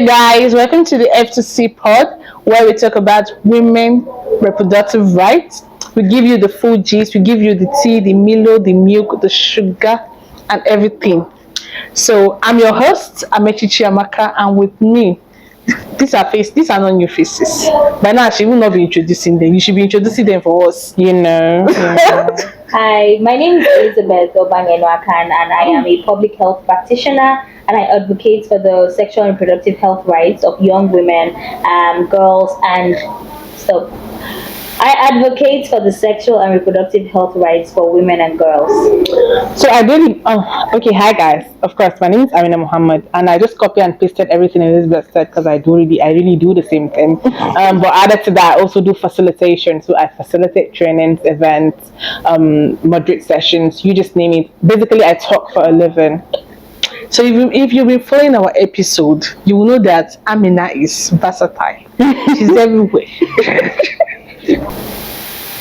guys, welcome to the F2C pod where we talk about women reproductive rights. We give you the full gist, we give you the tea, the Milo, the milk, the sugar, and everything. So I'm your host, Amechi Chiamaka, and with me, these are not new faces. By now, she will not be introducing them. You should be introducing them for us. Hi, my name is Elizabeth Obangenwakan, and I am a public health practitioner, and I advocate for the sexual and reproductive health rights of young women, girls, and so I advocate for the sexual and reproductive health rights for women and girls. So I really, okay, hi guys. Of course, my name is Amina Muhammad, and I just copy and pasted everything Elizabeth said because I really do the same thing. But added to that, I also do facilitation. So I facilitate trainings, events, moderate sessions. You just name it. Basically, I talk for a living. So if you've been following our episode, you will know that Amina is versatile. She's everywhere.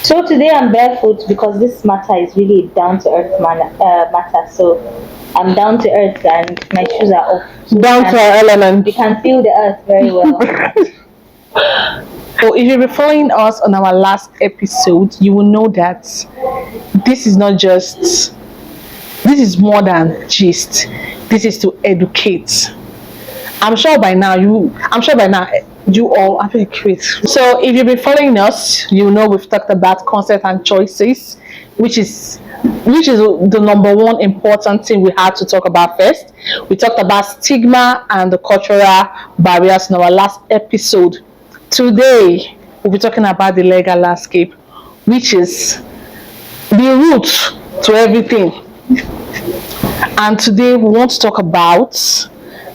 So today I'm barefoot because this matter is really down to earth matter. So I'm down to earth and my shoes are off. So Down to our element. You can feel the earth very well. So if you've been following us on our last episode, you will know that this is not just, this is more than gist. This is to educate. I'm sure by now you all have been great. So if you've been following us, you know we've talked about consent and choices, which is the number one important thing we had to talk about first. We talked about stigma and the cultural barriers in our last episode. Today we'll be talking about the legal landscape, which is the root to everything. And today we want to talk about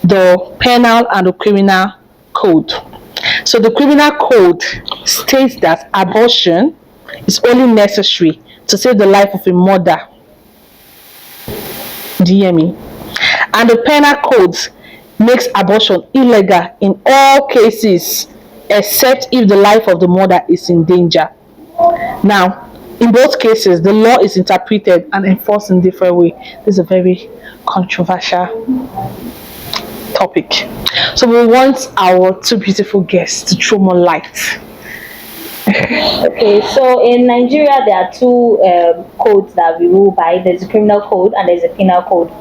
the penal and the criminal code. So the criminal code states that abortion is only necessary to save the life of a mother. Do you hear me? And the penal code makes abortion illegal in all cases except if the life of the mother is in danger. Now, in both cases, the law is interpreted and enforced in different way. This is a very controversial topic. So we want our two beautiful guests to throw more light. Okay, so in Nigeria there are two codes that we rule by. There's a criminal code and there's a penal code.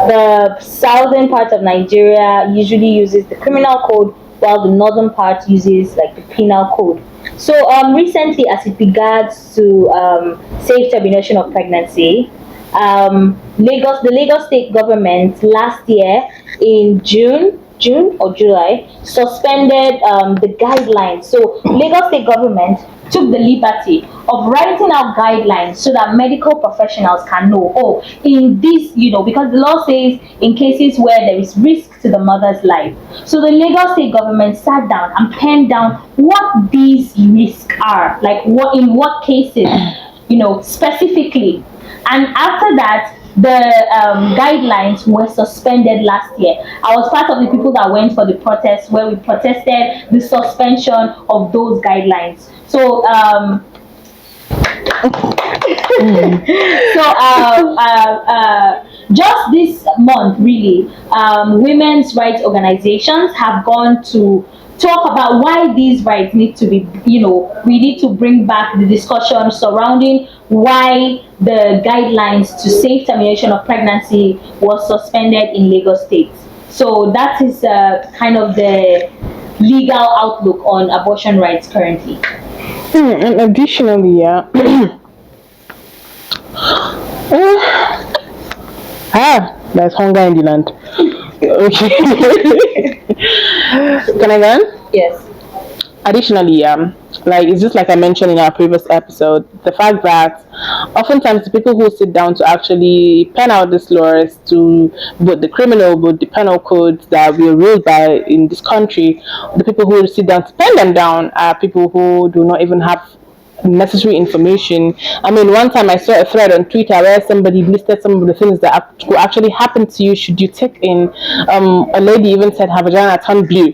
The southern part of Nigeria usually uses the criminal code, while the northern part uses like the penal code. So recently, as it regards to safe termination of pregnancy, the Lagos state government last year in June or July suspended the guidelines. So Lagos state government took the liberty of writing out guidelines so that medical professionals can know, in this, because the law says in cases where there is risk to the mother's life. So the Lagos state government sat down and penned down what these risks are, like in what cases, specifically. And after that, the guidelines were suspended last year. I was part of the people that went for the protest where we protested the suspension of those guidelines. So just this month, really, women's rights organizations have gone to talk about why these rights need to be, we need to bring back the discussion surrounding why the guidelines to safe termination of pregnancy was suspended in Lagos State. So that is kind of the legal outlook on abortion rights currently. And additionally, there's hunger in the land. Okay. Can I go on? Yes. Additionally, like it's just like I mentioned in our previous episode, the fact that oftentimes the people who sit down to actually pen out these laws to both the criminal, both the penal codes that we are ruled by in this country, the people who sit down to pen them down are people who do not even have necessary information. I mean, one time I saw a thread on Twitter where somebody listed some of the things that could actually happen to you should you take in. A lady even said her vagina turned blue.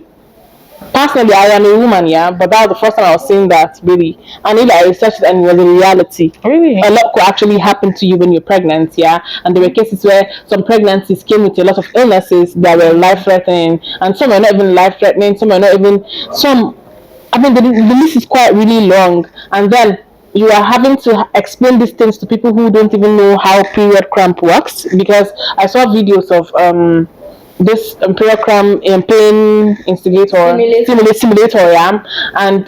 personally, I am a woman, yeah, but that was the first time I was saying that, really. And if I researched it and it was a reality. Really? A lot could actually happen to you when you're pregnant, yeah. And there were cases where some pregnancies came with a lot of illnesses that were life threatening, and some are not even life threatening, some are not even, some, I mean, the list is quite really long. And then you are having to explain these things to people who don't even know how period cramp works. Because I saw videos of this period cramp pain instigator simulator, yeah. And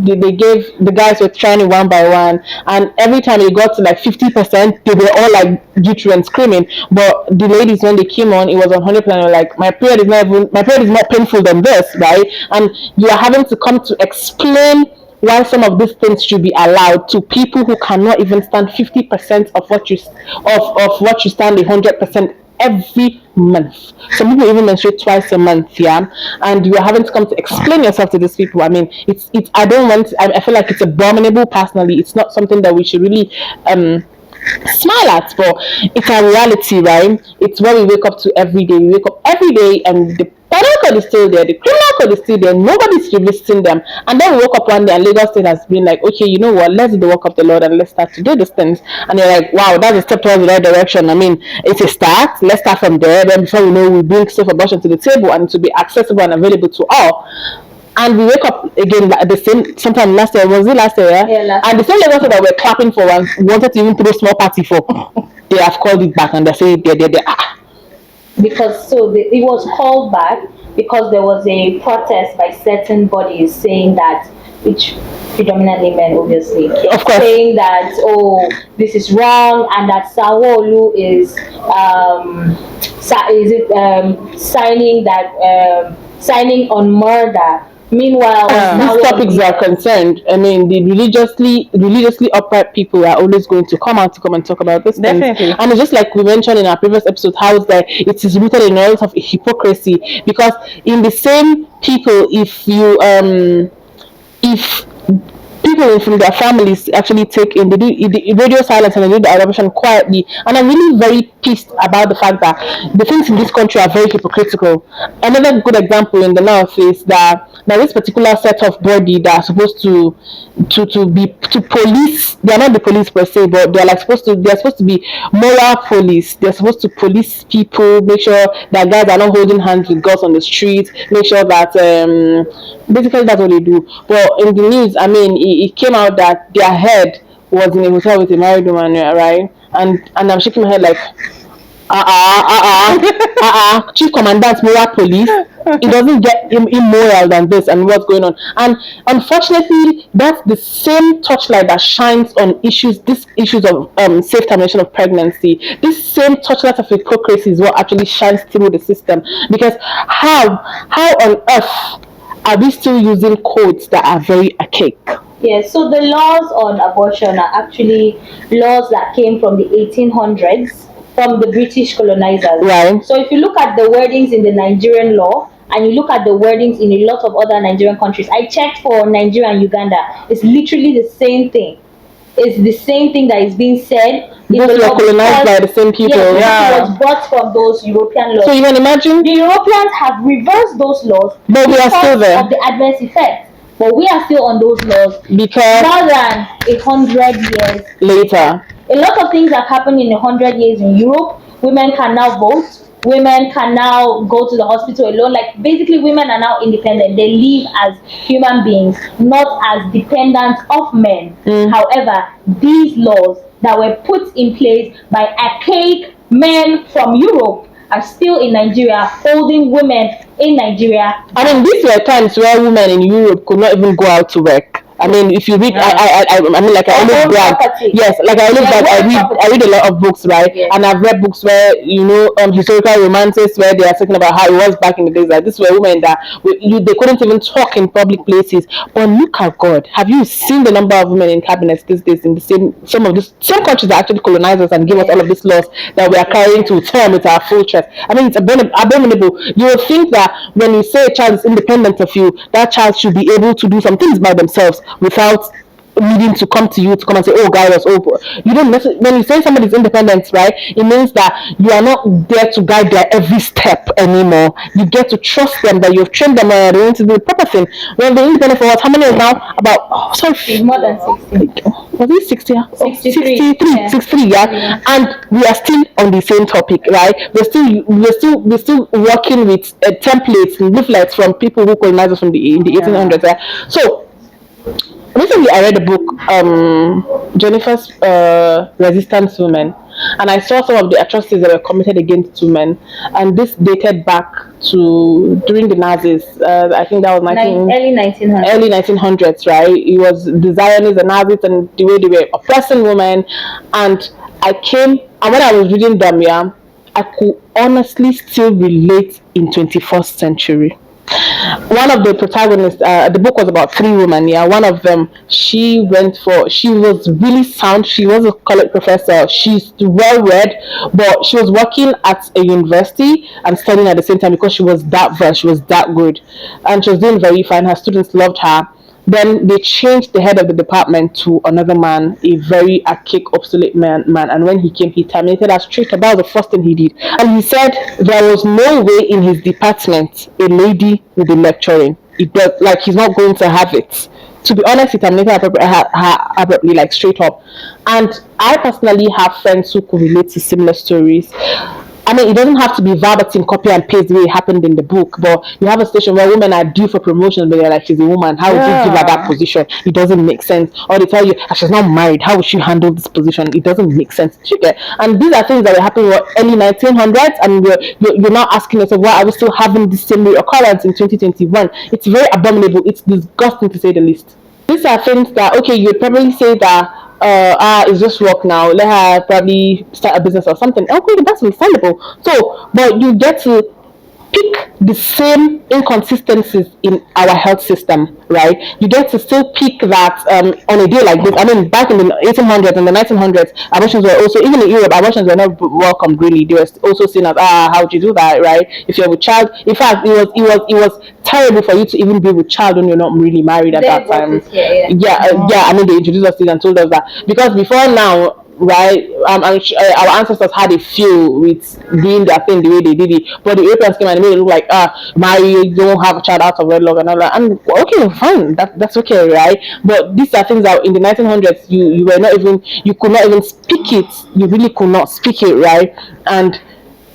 they gave the guys were trying it one by one, and every time it got to like 50%, they were all like jittery and screaming. But the ladies, when they came on, it was 100%. They were like, my period is more painful than this, right? And you are having to come to explain why some of these things should be allowed to people who cannot even stand 50% of what you of what you stand 100% every month. Some people even menstruate twice a month, yeah. And you are having to come to explain yourself to these people. I mean, it's I don't want, I feel like it's abominable personally. It's not something that we should really smile at, but it's a reality, right? It's what we wake up to every day. We wake up every day and the penal code is still there, the criminal code is still there, nobody's revisiting them. And then we woke up one day and Lagos State has been like, okay, you know what, let's do the work of the Lord and let's start to do these things. And you're like, wow, that's a step towards the right direction. I mean, it's a start. Let's start from there. Then before we know, we bring safe abortion to the table and to be accessible and available to all. And we wake up again at the same sometime last year. Was it last year? Yeah. And the same Lagos that we're clapping for and wanted to even throw a small party for, they have called it back and they say they're Because it was called back because there was a protest by certain bodies saying that, which predominantly men, obviously, of course, saying that, oh, this is wrong, and that Sanwo-Olu is signing on murder. Meanwhile, these topics are concerned. I mean, the religiously upright people are always going to come out to come and talk about this. Definitely. And it's just like we mentioned in our previous episode, how it's that it is rooted in a lot of hypocrisy. Because in the same people, if people from their families actually take in, they do the radio silence and they do the adoption quietly. And I'm really very pissed about the fact that the things in this country are very hypocritical. Another good example in the north is that this particular set of body that are supposed to police. They are not the police per se, but they're supposed to be moral police. They're supposed to police people, make sure that guys are not holding hands with girls on the street, make sure that basically that's what they do. But in the news, I mean, it came out that their head was in a hotel with a married woman, right? And I'm shaking my head like, chief commandant moral police, it doesn't get immoral than this and what's going on. And unfortunately, that's the same torchlight that shines on these issues of safe termination of pregnancy. This same torchlight of hypocrisy is what actually shines through the system. Because how on earth are we still using codes that are very archaic? Yes, so the laws on abortion are actually laws that came from the 1800s, from the British colonizers. Right. So if you look at the wordings in the Nigerian law and you look at the wordings in a lot of other Nigerian countries, I checked for Nigeria and Uganda, it's literally the same thing. It's the same thing that is being said. Those were colonized by the same people. Yes, it was brought from those European laws. So you can imagine the Europeans have reversed those laws, but we are still there of the adverse effects. But we are still on those laws because more than 100 years later. A lot of things have happened in 100 years in Europe. Women can now vote. Women can now go to the hospital alone. Like, basically, women are now independent. They live as human beings, not as dependents of men. However, these laws that were put in place by archaic men from Europe are still in Nigeria, holding women in Nigeria. I mean, these were times where women in Europe could not even go out to work. I mean, if you read, I mean, like I always brag. Yes, like I always brag. I read a lot of books, right? Yes. And I've read books where historical romances where they are talking about how it was back in the days. Like, this were women that they couldn't even talk in public places. But look at God. Have you seen the number of women in cabinets these days in the some countries that actually colonize us and give us all of these laws that we are carrying to term with our full chest? I mean, it's abominable. You would think that when you say a child is independent of you, that child should be able to do some things by themselves without needing to come to you to come and say, "Oh, guide us." Oh, you don't necessarily, when you say somebody's independent, right? It means that you are not there to guide their every step anymore. You get to trust them that you've trained them and they're going to do the proper thing. When they're independent for what? How many years now? About sorry, It's more than 60. was it 60? Oh, 63. 63, Yeah. 63, yeah. And we are still on the same topic, right? We're still working with templates and leaflets from people who colonized us from the 1800s. Right? So recently I read a book, Jennifer's Resistance Women, and I saw some of the atrocities that were committed against women, and this dated back to during the Nazis. I think that was Early 1900s. early 1900s, right? It was the Zionists and Nazis and the way they were oppressing women. And when I was reading them, yeah, I could honestly still relate in 21st century. One of the protagonists, the book was about three women. Yeah, one of them, she was really sound. She was a college professor. She's well read, but she was working at a university and studying at the same time because she was that versed, she was that good, and she was doing very fine. Her students loved her. Then they changed the head of the department to another man, a very archaic, obsolete man. And when he came, he terminated her straight. That was the first thing he did. And he said there was no way in his department a lady would be lecturing. It does, like, he's not going to have it. To be honest, he terminated her abruptly, like straight up. And I personally have friends who could relate to similar stories. I mean, it doesn't have to be verbatim copy and paste the way it happened in the book, but you have a station where women are due for promotion, but they're like, she's a woman. How would you give her that position? It doesn't make sense. Or they tell you, she's not married. How would she handle this position? It doesn't make sense. You get? And these are things that were happening in early 1900s, and you're now asking yourself, why are we still having the same occurrence in 2021? It's very abominable. It's disgusting to say the least. These are things that, okay, you'd probably say that it's just work now. Let her probably start a business or something. Okay, that's understandable. So, but you get to pick the same inconsistencies in our health system, right? You get to still pick that on a day like this. I mean, back in the 1800s and the 1900s, abortions were also, even in Europe, abortions were not welcomed really. They were also seen as, how would you do that, right? If you're with child, in fact, it was terrible for you to even be with child when you're not really married at that time. Yeah. I mean, they introduced us to it and told us that because before now, right? Our ancestors had a feel with doing their thing the way they did it, but the Europeans came and made it look like marry, you don't have a child out of wedlock and all that. And okay, fine, that's okay, right? But these are things that in the 1900s you were not even, you could not even speak it. You really could not speak it, right? And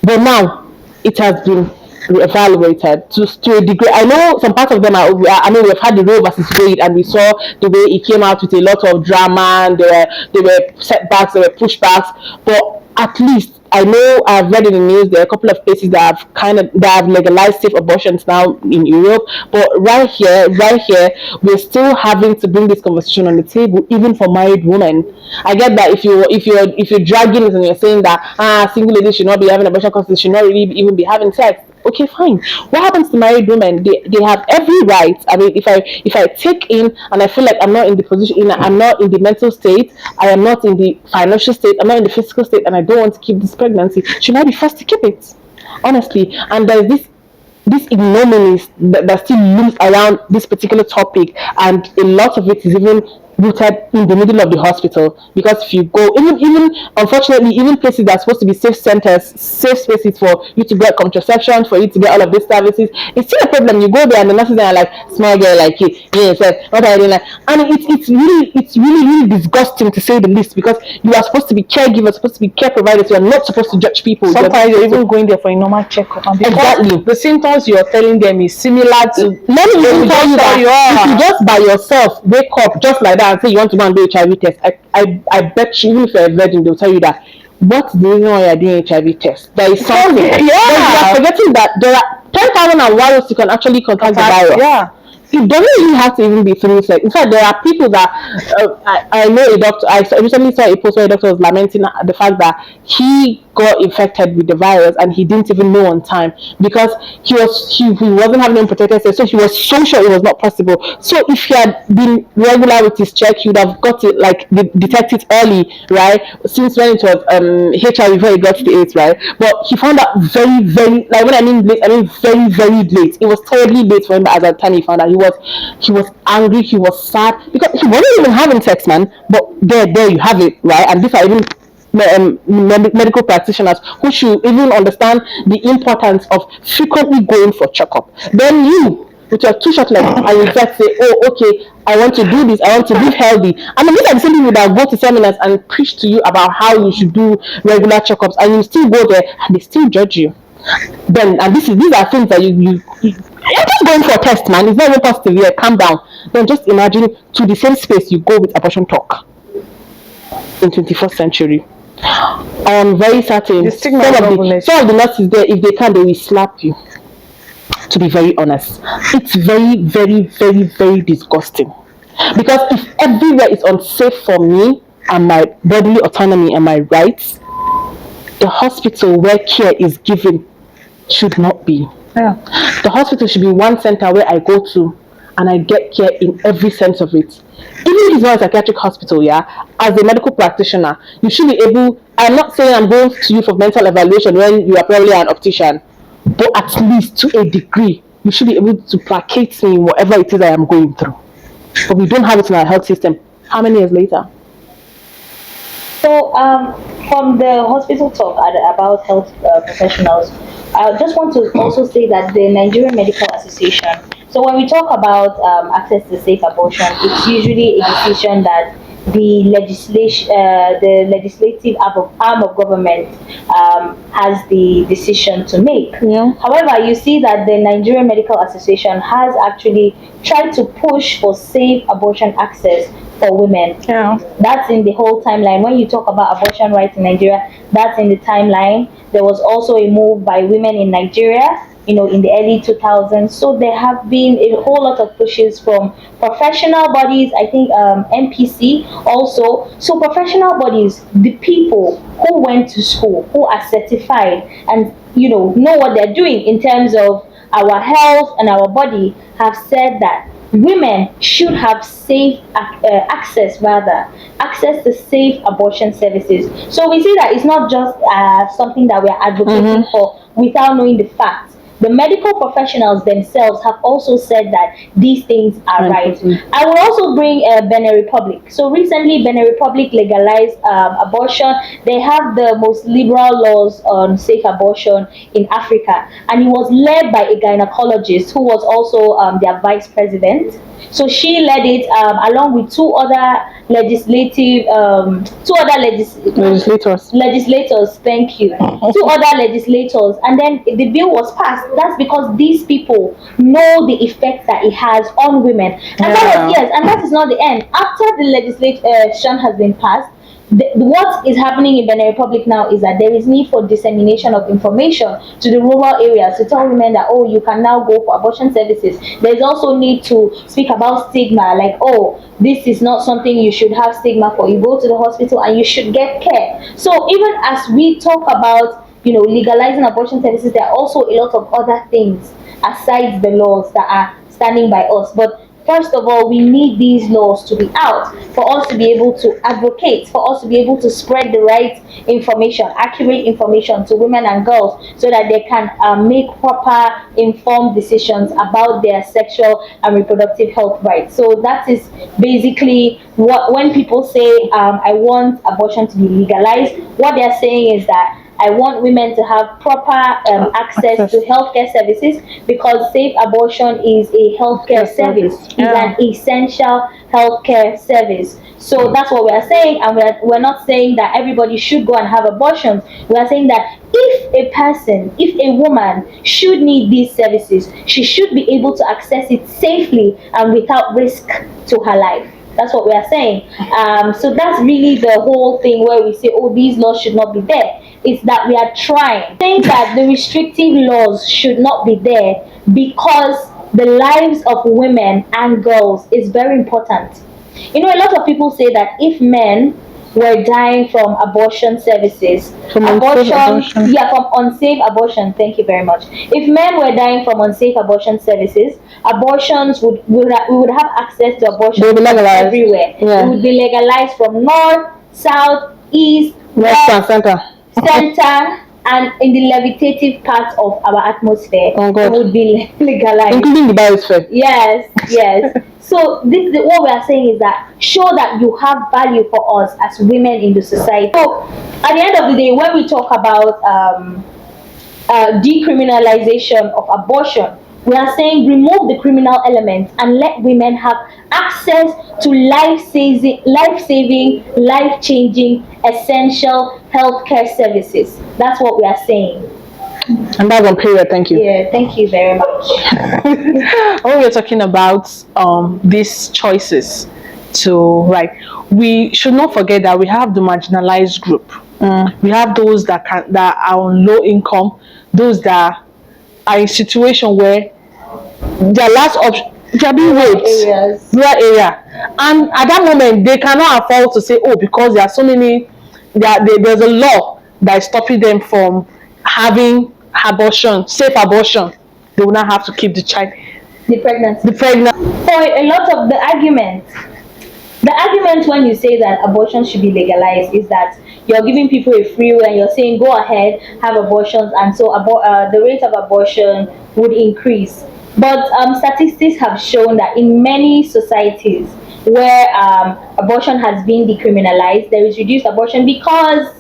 but now it has been evaluated to a degree. I know some parts of them are. I mean, we've had the Roe versus Wade, and we saw the way it came out with a lot of drama, and there were setbacks, there were pushbacks. But at least I know I've read in the news there are a couple of places that have legalized safe abortions now in Europe. But right here, we're still having to bring this conversation on the table, even for married women. I get that if you're dragging it and you're saying that single ladies should not be having abortion because they should not really even be having sex. Okay, fine. What happens to married women? They have every right. I mean, if I take in and I feel like I'm not in the position, I'm not in the mental state, I am not in the financial state, I'm not in the physical state, and I don't want to keep this pregnancy, should I be forced to keep it? Honestly, and there's this ignominies that still looms around this particular topic, and a lot of it is even rooted in the middle of the hospital. Because if you go, even unfortunately, even places that are supposed to be safe centers, safe spaces for you to get contraception, for you to get all of these services, it's still a problem. You go there and the nurses are like, small girl like you, what are you doing? And it's really disgusting to say the least, because you are supposed to be caregivers, supposed to be care providers. You are not supposed to judge people. Sometimes you're even going there for a normal checkup, and exactly the symptoms you're telling them is similar to. Let me even tell you that if you just by yourself wake up just like that and say you want to go and do HIV test, I bet you, even if you're a virgin, they'll tell you that. What's the reason why you're doing HIV test? There is something. Yeah. But you are forgetting that there are 10,000 ways you can actually contact the virus. Yeah. It doesn't even have to even be through sex. In fact, there are people that I know a doctor. I recently saw a post where a doctor was lamenting the fact that he got infected with the virus and he didn't even know on time, because he wasn't having unprotected sex, so he was so sure it was not possible. So if he had been regular with his check, he would have got it, like detect it early, right? Since when it was HIV before he got to the AIDS, right? But he found out very, very, like when I mean late, I mean very, very late. It was terribly late for him, but at that time he found out he he was angry, he was sad because he wasn't even having sex, man. But there you have it, right? And these are even medical practitioners who should even understand the importance of frequently going for checkup. Then you, with your two short legs, and you start say, "Oh, okay, I want to do this. I want to live healthy." I mean, these are the same people that go to seminars and preach to you about how you should do regular checkups, and you still go there and they still judge you. Then, and these are things that you're just going for a test, man. It's not even positive yet. Calm down. Then just imagine to the same space you go with abortion talk in 21st century. I'm very certain The stigma is not bullet. some of the nurses there, if they can, they will slap you. To be very honest, it's very, very, very, very disgusting. Because if everywhere is unsafe for me and my bodily autonomy and my rights, the hospital where care is given should not be. Yeah. The hospital should be one center where I go to and I get care in every sense of it. Even if it's not a psychiatric hospital, yeah, as a medical practitioner, you should be able. I'm not saying I'm going to you for mental evaluation when you are probably an optician, but at least to a degree, you should be able to placate me in whatever it is I am going through. But we don't have it in our health system. How many years later? So, from the hospital talk about health professionals, I just want to also say that the Nigerian Medical Association. So, when we talk about access to safe abortion, it's usually a decision that the legislative arm of government has the decision to make. Yeah. However, you see that the Nigerian Medical Association has actually tried to push for safe abortion access for women. Yeah. That's in the whole timeline. When you talk about abortion rights in Nigeria, that's in the timeline. There was also a move by women in Nigeria, in the early 2000s. So there have been a whole lot of pushes from professional bodies, I think NPC also. So professional bodies, the people who went to school, who are certified and know what they're doing in terms of our health and our body, have said that women should have safe access to safe abortion services. So we see that it's not just something that we're advocating for without knowing the facts. The medical professionals themselves have also said that these things are right. I will also bring Benin Republic. So recently, Benin Republic legalized abortion. They have the most liberal laws on safe abortion in Africa, and it was led by a gynecologist who was also their vice president. So she led it along with two other legislators. Thank you. Two other legislators, and then the bill was passed. That's because these people know the effect that it has on women, and that is not the end. After the legislation has been passed, what is happening in Benin Republic now is that there is need for dissemination of information to the rural areas to tell women that, oh, you can now go for abortion services. There's also need to speak about stigma, like, oh, this is not something you should have stigma for. You go to the hospital and you should get care. So even as we talk about legalizing abortion services, there are also a lot of other things aside the laws that are standing by us. But first of all, we need these laws to be out for us to be able to advocate, for us to be able to spread the right information, accurate information to women and girls so that they can make proper, informed decisions about their sexual and reproductive health rights. So that is basically when people say, I want abortion to be legalized, what they're saying is that I want women to have proper access to healthcare services, because safe abortion is a healthcare service. It's an essential healthcare service. So that's what we are saying, and we're not saying that everybody should go and have abortions. We are saying that if a woman should need these services, she should be able to access it safely and without risk to her life. That's what we are saying. So that's really the whole thing where we say, oh, these laws should not be there. It's that we are saying that the restrictive laws should not be there because the lives of women and girls is very important. A lot of people say that if men were dying from abortion services, from unsafe abortion, thank you very much. If men were dying from unsafe abortion services, abortions we would have access to abortion everywhere. Yeah. It would be legalized from north, south, east, west, and center. and in the levitative part of our atmosphere, Oh it God. would be legalized. Including the biosphere. Yes, yes. So what we are saying is that show that you have value for us as women in the society. So at the end of the day, when we talk about decriminalization of abortion, we are saying remove the criminal element and let women have access to life-saving, life-changing, essential healthcare services. That's what we are saying. And that's on period. Thank you. Yeah, thank you very much. When we're talking about these choices to right, we should not forget that we have the marginalized group. We have those that are on low income, those that are in situation where their last option they are being raped, Areas. rural area, and at that moment they cannot afford to say, oh, because there are so many, there's a law that is stopping them from having abortion, safe abortion. They will not have to keep the child, The pregnancy. the pregnant. For a lot of the argument when you say that abortion should be legalized is that you're giving people a free will and you're saying go ahead, have abortions, and so the rate of abortion would increase. But statistics have shown that in many societies where abortion has been decriminalized, there is reduced abortion because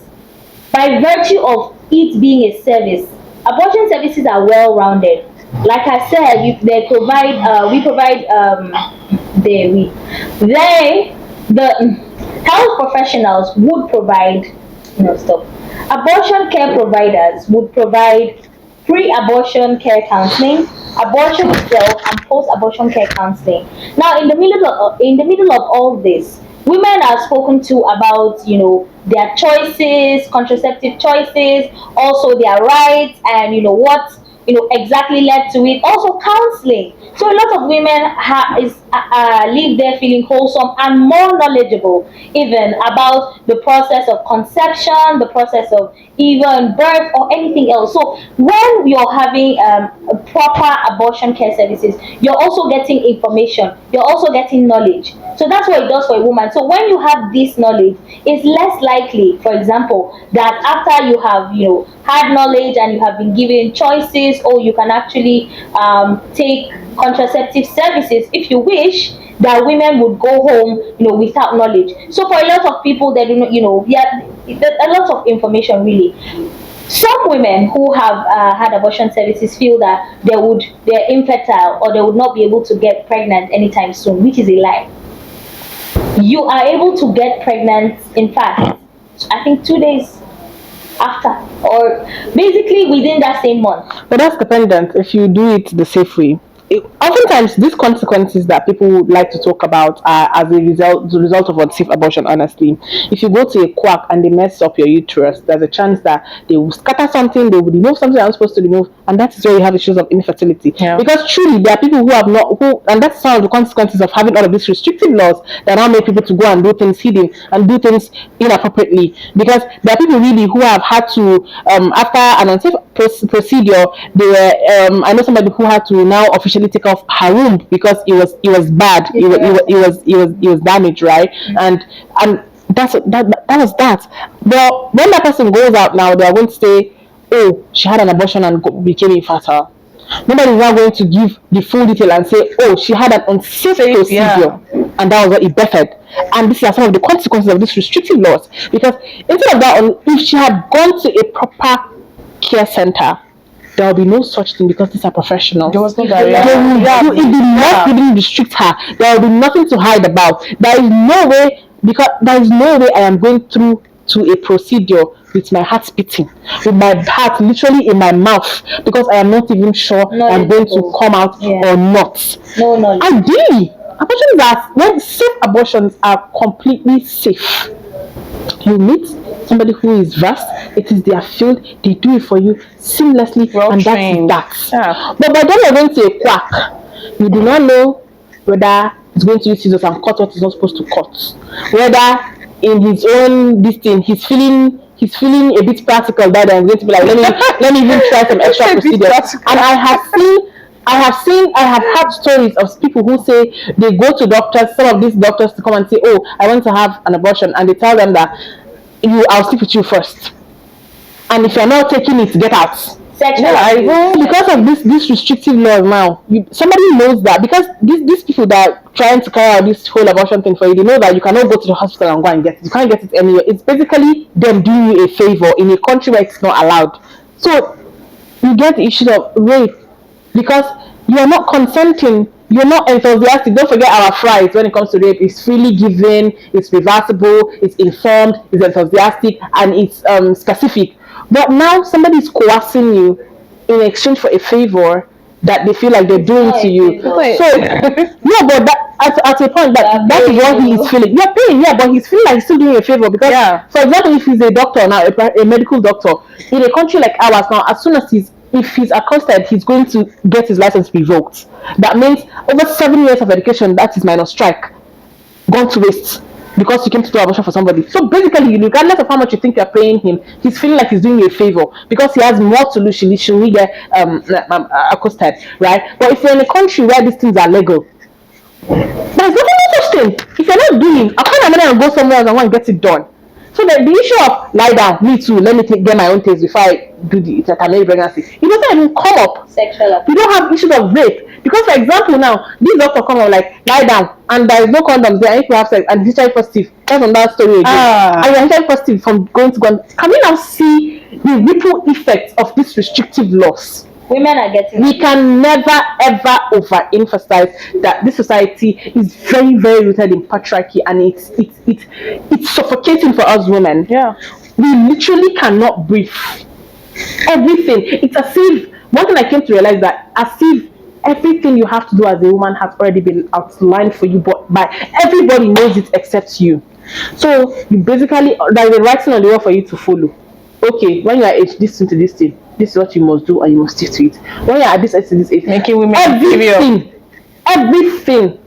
by virtue of it being a service, abortion services are well rounded. Like I said, they provide, we provide, the health professionals would provide, no, stop. Abortion care providers would provide pre-abortion care counseling, abortion itself, and post-abortion care counseling. Now, in the middle of all this, women are spoken to about, their choices, contraceptive choices, also their rights, and what exactly led to it. Also, counseling. So a lot of women live there feeling wholesome and more knowledgeable even about the process of conception, the process of even birth or anything else. So when you're having proper abortion care services, you're also getting information, you're also getting knowledge. So that's what it does for a woman. So when you have this knowledge, it's less likely, for example, that after you have had knowledge and you have been given choices, or you can actually take contraceptive services if you wish, that women would go home without knowledge. So for a lot of people, they do not, yeah, a lot of information really. Some women who have had abortion services feel that they're infertile, or they would not be able to get pregnant anytime soon, which is a lie. You are able to get pregnant, in fact, I think 2 days after, or basically within that same month. But that's dependent if you do it the safe way. Oftentimes, these consequences that people would like to talk about are as the result of unsafe abortion. Honestly, if you go to a quack and they mess up your uterus, there's a chance that they will scatter something, they will remove something they're not supposed to remove, and that is where you have issues of infertility. Yeah. Because truly, there are people who have not, and that's some of the consequences of having all of these restrictive laws that now make people to go and do things hidden and do things inappropriately. Because there are people really who have had to, after an unsafe procedure, they were, I know somebody who had to now officially take off her womb because it was bad. It was damaged, right? And that was that. But when that person goes out now, they are going to say, oh, she had an abortion and became infertile. Nobody is now going to give the full detail and say, oh, she had an unsafe procedure, Yeah. and that was what it bettered. And these are some of the consequences of these restrictive laws. Because instead of that, if she had gone to a proper care center, there will be no such thing because these are professionals. There was no They barrier. will, if the law didn't restrict her, there will be nothing to hide about. There is no way, because there is no way I am going through to a procedure with my heart beating, with my heart literally in my mouth, because I am not even sure I'm going to come out or not. No knowledge. Ideally, abortions are, when safe abortions are completely safe, you meet somebody who is versed, it is their field, they do it for you seamlessly, Well and trained. that's Yeah. that. But by the time you're going to a quack, you do not know whether he's going to use scissors and cut what he's not supposed to cut, whether in his own this thing he's feeling a bit practical, that I'm going to be like, let me even try some extra procedures. And I have had stories of people who say they go to doctors, some of these doctors, to come and say, oh, I want to have an abortion, and they tell them that I'll sleep with you first. and if you're not taking it, get out. Sexual Yeah, abuse. because of this restrictive law now, somebody knows that, because these people that are trying to carry out this whole abortion thing for you, they know that you cannot go to the hospital and go and get it. You can't get it anywhere. It's basically them doing you a favor in a country where it's not allowed. So you get the issue of rape because you are not consenting. You're not enthusiastic. Don't forget our fries when it comes to rape. It's freely given, it's reversible, it's informed, it's enthusiastic, and it's specific. But now somebody is coercing you in exchange for a favor that they feel like they're doing to you. So yeah, but at a point that is what he is feeling. You're paying, yeah, but he's feeling like he's still doing a favor because, for example, if he's a doctor now, a medical doctor in a country like ours now, as soon as if he's accosted, he's going to get his license revoked. That means over 7 years of education, that is minus strike, gone to waste because you came to do abortion for somebody. So basically, regardless of how much you think you're paying him, he's feeling like he's doing you a favor because he has more to lose. Should we get accosted, right? But if you're in a country where these things are legal, there's nothing such thing. If you're not doing, I can't imagine and go somewhere else and want to get it done. So the issue of lie down, me too, let me get my own taste before I do the terminate pregnancy, it doesn't even come up. Sexual abuse. You don't have issues of rape. Because, for example, now, this doctor come up like, lie down, and there is no condoms there, and if you have sex, and he's HIV positive. That's on that story again. And you're HIV positive from going to go. Can we now see the ripple effects of these restrictive laws? Women are getting. We can never ever overemphasize that this society is very, very rooted in patriarchy, and it's suffocating for us women. Yeah. We literally cannot breathe. Everything. It's as if, one thing I came to realize, that as if everything you have to do as a woman has already been outlined for you, but by everybody knows it except you. So you basically, there's a writing on the wall for you to follow. Okay, when you are aged this thing to this thing, this is what you must do and you must stick to it. When you are at this age to this age, Making women everything.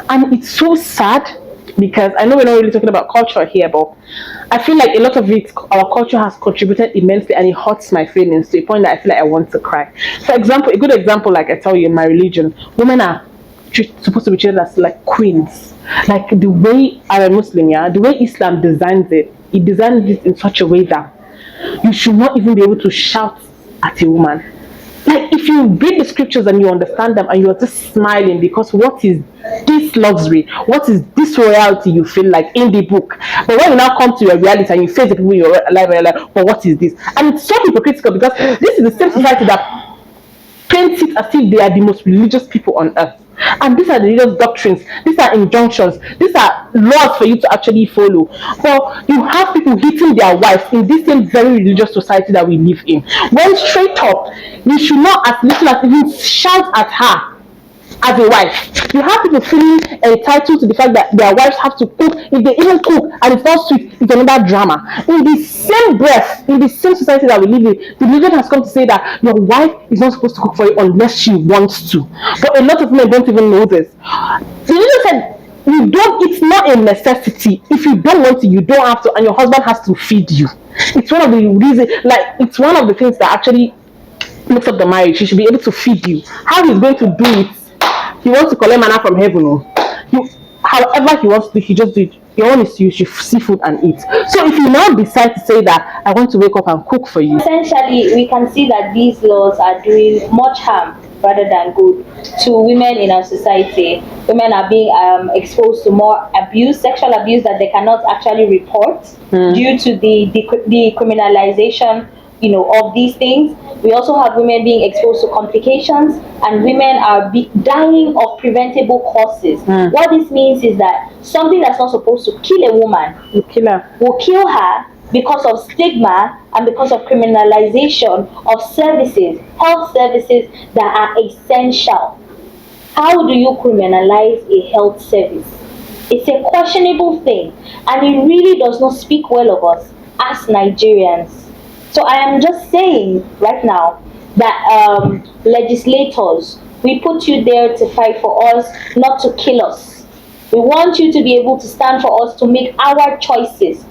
And it's so sad because I know we're not really talking about culture here, but I feel like a lot of it, our culture has contributed immensely, and it hurts my feelings to a point that I feel like I want to cry. For example, a good example, like I tell you, in my religion, women are supposed to be treated as like queens. Like the way I'm a Muslim, yeah, the way Islam designs it, it designs it in such a way that you should not even be able to shout at a woman. Like, if you read the scriptures and you understand them and you're just smiling because what is this luxury? What is this royalty you feel like in the book? But when you now come to your reality and you face the people in your life, but what is this? And it's so hypocritical because this is the same society that paints it as if they are the most religious people on earth. And these are the religious doctrines, these are injunctions, these are laws for you to actually follow. But you have people hitting their wives in this same very religious society that we live in. When straight up, you should not as little as even shout at her as a wife. You have people feeling entitled to the fact that their wives have to cook. If they even cook and it's not sweet, it's another drama. In the same breath, in the same society that we live in, the religion has come to say that your wife is not supposed to cook for you unless she wants to. But a lot of men don't even know this. The religion said, it's not a necessity. If you don't want to, you don't have to, and your husband has to feed you. It's one of the reasons, like, it's one of the things that actually makes up the marriage. He should be able to feed you. How he's going to do it, he wants to collect manna from heaven. However he wants to do, he just do it. Your own is to use seafood and eat. So if you now decide to say that I want to wake up and cook for you, essentially we can see that these laws are doing much harm rather than good to women in our society. Women are being exposed to more abuse, sexual abuse that they cannot actually report due to the decriminalization, of these things. We also have women being exposed to complications, and women are dying of preventable causes. What this means is that something that's not supposed to kill a woman will kill her because of stigma and because of criminalization of services, health services that are essential. How do you criminalize a health service? It's a questionable thing, and it really does not speak well of us as Nigerians. So I am just saying right now that legislators, we put you there to fight for us, not to kill us. We want you to be able to stand for us, to make our choices.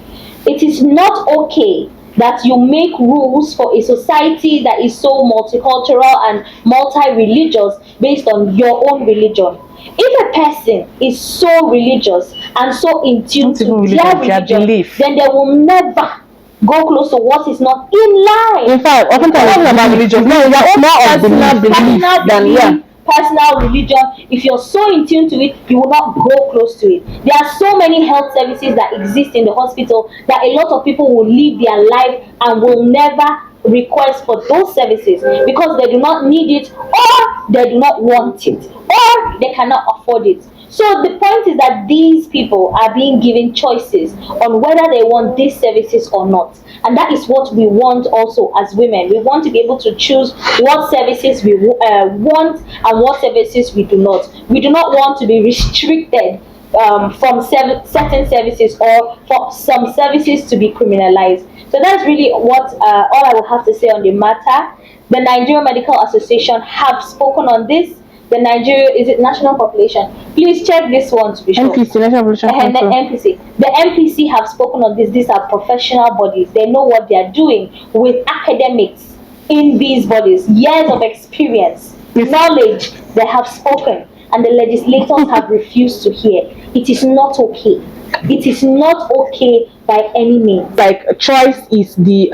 It is not okay that you make rules for a society that is so multicultural and multi-religious based on your own religion. If a person is so religious and so in tune to their religion, then they will never go close to what is not in line. In fact, oftentimes it's about religion. No, that's more of belief than personal religion. If you're so in tune to it, you will not go close to it. There are so many health services that exist in the hospital that a lot of people will live their life and will never request for those services because they do not need it, or they do not want it, or they cannot afford it. So the point is that these people are being given choices on whether they want these services or not. And that is what we want also as women. We want to be able to choose what services we want and what services we do not. We do not want to be restricted from certain services, or for some services to be criminalized. So that's really what all I will have to say on the matter. The Nigerian Medical Association have spoken on this. The Nigeria, is it national population? Please check this one to be sure. NPC, National Population And the Council. NPC. The NPC have spoken on this. These are professional bodies. They know what they are doing with academics in these bodies. Years of experience, knowledge, they have spoken. And the legislators have refused to hear. It is not okay. It is not okay by any means. Like, choice is the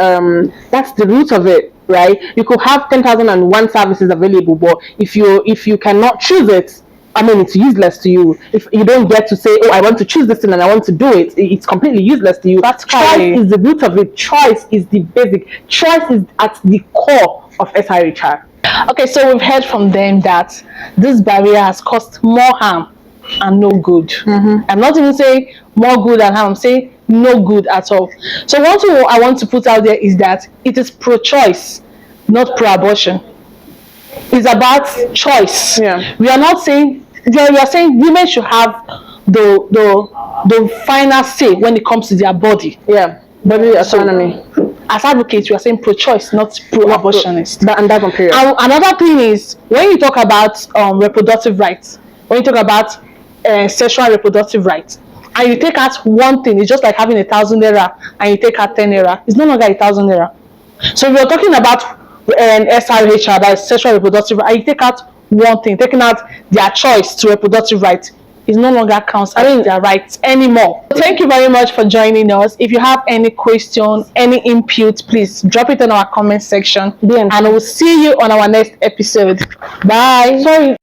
that's the root of it, right? You could have 10,001 services available, but if you cannot choose it, I mean, it's useless to you. If you don't get to say, oh, I want to choose this thing and I want to do it, it's completely useless to you. That's choice why- is the root of it. Choice is the basic. Choice is at the core of SRHR. Okay, so we've heard from them that this barrier has caused more harm and no good. I'm not even saying more good than harm, I'm saying no good at all. So one thing I want to put out there is that it is pro-choice, not pro-abortion. It's about choice. Yeah. We are not saying, we are saying women should have the final say when it comes to their body. Yeah, body autonomy. As advocates, we are saying pro-choice, not pro-abortionist. And that's on period. And another thing is, when you talk about reproductive rights, when you talk about sexual reproductive rights, and you take out one thing, it's just like having 1,000 naira and you take out 10 naira. It's no longer 1,000 naira. So we are talking about SRHR, that is sexual reproductive right, and you take out one thing, taking out their choice to reproductive rights, it no longer counts as their rights anymore. Thank you very much for joining us. If you have any question, any input, please drop it in our comment section. DM. And we'll see you on our next episode. Bye. Sorry.